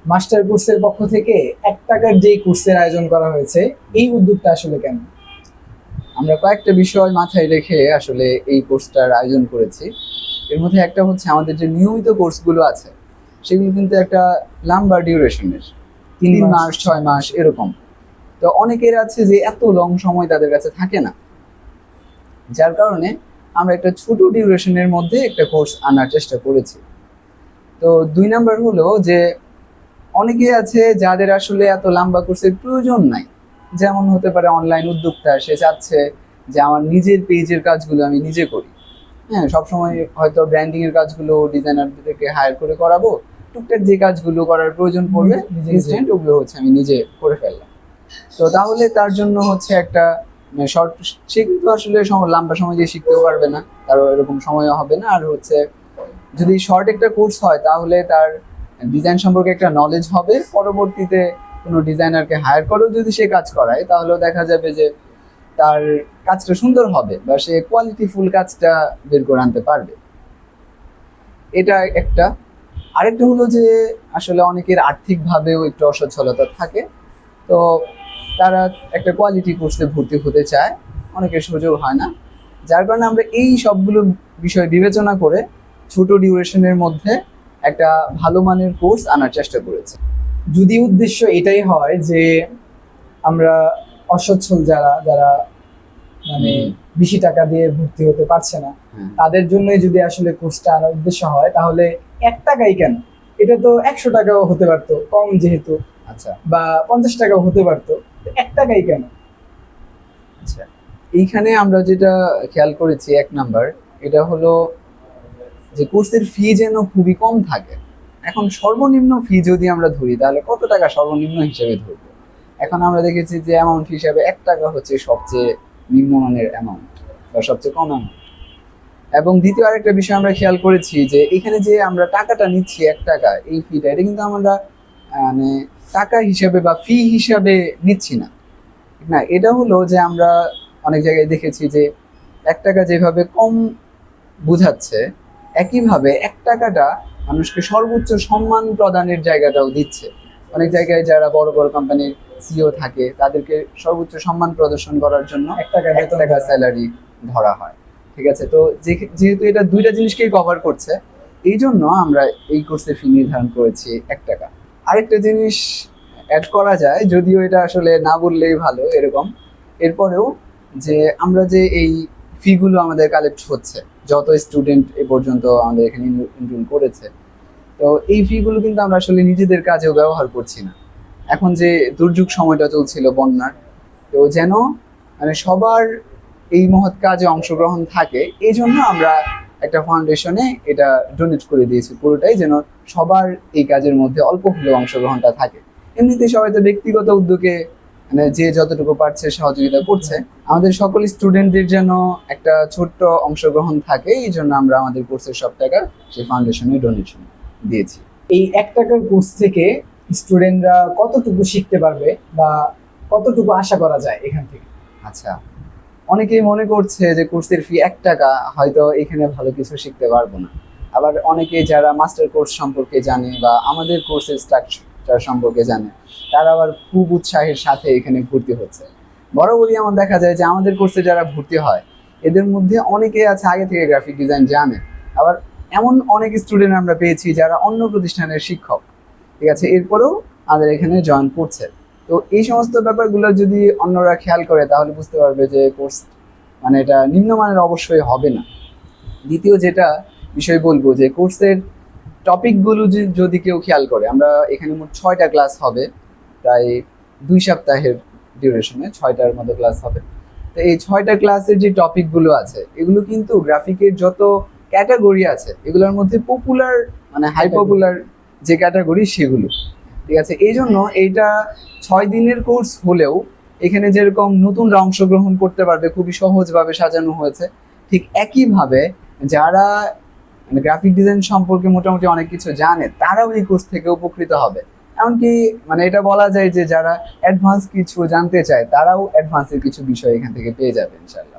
Master কোর্সের পক্ষ থেকে 1 টাকার যেই কোর্সের আয়োজন করা হয়েছে, এই উদ্যোগটা আসলে কেন? আমরা কয়েকটা বিষয় মাথায় রেখে আসলে এই কোর্সটার আয়োজন করেছি। এর মধ্যে একটা হচ্ছে আমাদের যে নিয়মিত কোর্সগুলো আছে সেগুলো কিন্তু একটা লম্বা ডিউরেশনের, 3 মাস 6 মাস এরকম। তো অনেকের আছে যে এত লং সময় তাদের কাছে থাকে না, যার কারণে আমরা একটা ছোট ডিউরেশনের মধ্যে একটা কোর্স আনার চেষ্টা করেছি। তো 2 নাম্বার হলো যে অনেকে আছে যাদের আসলে এত লম্বা কোর্সের প্রয়োজন নাই। যেমন হতে পারে অনলাইন উদ্যোক্তা, সে চাচ্ছে যে আমার নিজের পেজের কাজগুলো আমি নিজে করি। হ্যাঁ, সবসময় হয়তো ব্র্যান্ডিং এর কাজগুলো ডিজাইনারদেরকে হায়ার করে করাবো, টুকটাক যে কাজগুলো করার প্রয়োজন পড়বে ইনস্ট্যান্ট ওগুলো হচ্ছে আমি নিজে করে ফেললাম। তো তাহলে তার জন্য হচ্ছে একটা শর্ট, সে কিন্তু আসলে লম্বা সময় দিয়ে শিখতেও পারবে না, তারও এরকম সময়ও হবে না। আর হচ্ছে যদি শর্ট একটা কোর্স হয় তাহলে তার ডিজাইন সম্পর্কে একটা নলেজ হবে, পরবর্তীতে কোনো ডিজাইনারকে হায়ার করেও যদি সে কাজ করায় তাহলেও দেখা যাবে যে তার কাজটা সুন্দর হবে বা সে কোয়ালিটিফুল কাজটা বের করে আনতে পারবে। এটা একটা। আরেকটা হলো যে আসলে অনেকের আর্থিকভাবেও একটু অসচ্ছলতা থাকে, তো তারা একটা কোয়ালিটি কোর্সে ভর্তি হতে চায়, অনেকের সুযোগ হয় না, যার কারণে আমরা এই সবগুলো বিষয় বিবেচনা করে ছোট ডিউরেশনের মধ্যে একটা ভালো মানের কোর্স আনার চেষ্টা করেছি। যদি উদ্দেশ্য এটাই হয় যে আমরা অসচ্ছল যারা যারা মানে বেশি টাকা দিয়ে ভর্তি হতে পারছে না, তাদের জন্যই যদি আসলে কোর্সটা আনার উদ্দেশ্য হয়, তাহলে 1 টাকাই কেন? এটা তো 100 টাকাও হতে পারতো, কম যেহেতু, আচ্ছা বা 50 টাকাও হতে পারতো। 1 টাকাই কেন? আচ্ছা, এইখানে আমরা যেটা খেয়াল করেছি 1 নাম্বার, এটা হলো যে কোর্সের ফি যেন খুবই কম থাকে। এখন সর্বনিম্ন ফি যদি আমরা ধরি তাহলে কত টাকা সর্বনিম্ন হিসেবে ধরবো? এখন আমরা দেখেছি যে অ্যামাউন্ট হিসাবে 1 টাকা হচ্ছে সবচেয়ে নিম্নমানের অ্যামাউন্ট বা সবচেয়ে কম অ্যামাউন্ট। এবং দ্বিতীয় আরেকটা বিষয় আমরা খেয়াল করেছি যে এখানে যে আমরা টাকাটা নিচ্ছি 1 টাকা, এই ফিটা এটা কিন্তু আমরা মানে টাকা হিসাবে বা ফি হিসাবে নিচ্ছি না। ঠিক না, এটা হলো যে আমরা অনেক জায়গায় দেখেছি যে 1 টাকা যেভাবে কম বুঝাচ্ছে, একইভাবে 1 টাকাটা মানুষকে সর্বোচ্চ সম্মান প্রদানের জায়গাটাও দিচ্ছে। অনেক জায়গায় যারা বড় বড় কোম্পানির সিইও থাকে তাদেরকে সর্বোচ্চ সম্মান প্রদর্শন করার জন্য 1 টাকা স্যালারি ধরা হয়। ঠিক আছে, তো যেহেতু এটা দুইটা জিনিসকেই কভার করছে, এই জন্য আমরা এই কোর্সে ফি নির্ধারণ করেছি 1 টাকা। আরেকটা জিনিস অ্যাড করা যায়, যদিও এটা আসলে না বললেই ভালো এরকম, এরপরেও যে আমরা যে এই ফিগুলো আমাদের কালেক্ট হচ্ছে, যত স্টুডেন্ট এ পর্যন্ত আমাদের এখানে এনরোল করেছে, তো এই ফিগুলো কিন্তু আমরা আসলে নিজেদের কাজেও ব্যবহার করছি না। এখন যে দুর্যোগ সময়টা চলছিল বন্যার, তো যেন মানে সবার এই মহৎ কাজে অংশগ্রহণ থাকে, এই জন্য আমরা একটা ফাউন্ডেশনে এটা ডোনেট করে দিয়েছি পুরোটাই, যেন সবার এই কাজের মধ্যে অল্প হলেও অংশগ্রহণটা থাকে। এমনিতে সবাই তো ব্যক্তিগত উদ্যোগে মানে যে যতটুকু পারছে সহযোগিতা করছে, আমাদের সকল স্টুডেন্টদের যেন একটা ছোট্ট অংশগ্রহণ থাকে, এই জন্য আমরা আমাদের কোর্সের সব টাকা সেই ফাউন্ডেশনে ডোনেশন দিয়েছি। এই 1 টাকার কোর্স থেকে স্টুডেন্টরা কতটুকু শিখতে পারবে বা কতটুকু আশা করা যায় এখান থেকে? আচ্ছা, অনেকেই মনে করছে যে কোর্সের ফি 1 টাকা, হয়তো এখানে ভালো কিছু শিখতে পারবো না। আবার অনেকে যারা মাস্টার কোর্স সম্পর্কে জানে বা আমাদের কোর্সের স্ট্রাকচার সম্পর্কে জানে, তারা আবার খুব উৎসাহের সাথে এখানে ভর্তি হচ্ছে। বরাবরই এমন দেখা যায় যে আমাদের কোর্সে যারা ভর্তি হয় এদের মধ্যে অনেকে আছে আগে থেকে গ্রাফিক ডিজাইন জানে। আবার এমন অনেক স্টুডেন্ট আমরা পেয়েছি যারা অন্য প্রতিষ্ঠানের শিক্ষক, ঠিক আছে, এরপরেও আমাদের এখানে জয়েন করছে। তো এই সমস্ত ব্যাপারগুলো যদি অন্যরা খেয়াল করে তাহলে বুঝতে পারবে যে কোর্স মানে এটা নিম্নমানের অবশ্যই হবে না। দ্বিতীয় যেটা বিষয় বলবো যে কোর্সের টপিকগুলো যদি কেউ খেয়াল করে, আমরা এখানে মোট 6টা ক্লাস হবে, প্রায় 2 সপ্তাহের ডিউরেশনে 6টার মতো ক্লাস হবে। তো এই 6টা ক্লাসের যে টপিকগুলো আছে এগুলো কিন্তু গ্রাফিকের যত ক্যাটাগরি আছে এগুলোর মধ্যে পপুলার মানে হাই পপুলার যে ক্যাটাগরি সেগুলো। ঠিক আছে, এই জন্য এইটা 6 দিনের কোর্স হলেও এখানে যেরকম নতুনরা অংশগ্রহণ করতে পারবে, খুবই সহজভাবে সাজানো হয়েছে, ঠিক একইভাবে যারা মানে গ্রাফিক ডিজাইন সম্পর্কে মোটামুটি অনেক কিছু জানে তারাও এই কোর্স থেকে উপকৃত হবে। এমনকি মানে এটা বলা যায় যে যারা অ্যাডভান্স কিছু জানতে চায় তারাও অ্যাডভান্সের কিছু বিষয় এখান থেকে পেয়ে যাবে ইনশাআল্লাহ।